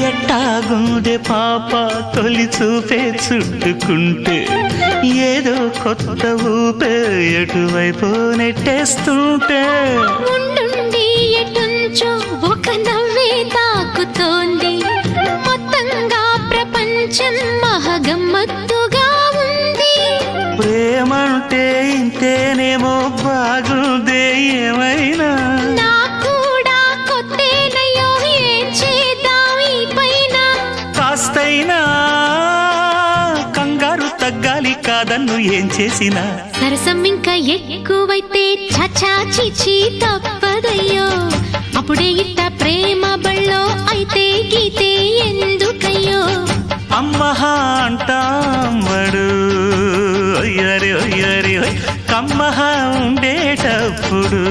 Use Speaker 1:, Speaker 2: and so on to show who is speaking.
Speaker 1: ఎట్టాగుందే పాప తొలి చూపే చుట్టుకుంటే ఏదో కొత్త ఊపే ఎటువైపు నెట్టేస్తుంటే
Speaker 2: ఉండుండి ఎటుంచో ఒక నవ్వే తాకుతోంది మొత్తంగా ప్రపంచం మహగమ్మత్తుగా ఉంది
Speaker 1: ప్రేమంటే ఇంతేనేమో బాగుందే ఏమైనా
Speaker 2: నాకూడా కొత్తేనయ్యో ఏం చేద్దాం ఈ పైన
Speaker 1: కాస్తైనా కంగారు తగ్గాలి కాదన్ను ఏం చేసినా
Speaker 2: సరసం ఇంకా ఎక్కువైతే చచా చిచి తప్పదయ్యో అప్పుడే ఇట్ట ప్రేమ బళ్ళో అయితే గీతే ఎందుకయ్యో
Speaker 1: అమ్మహా అంటాంబడు ఒయ్యరి ఒయ్యరి కమ్మహా ఉండేటప్పుడు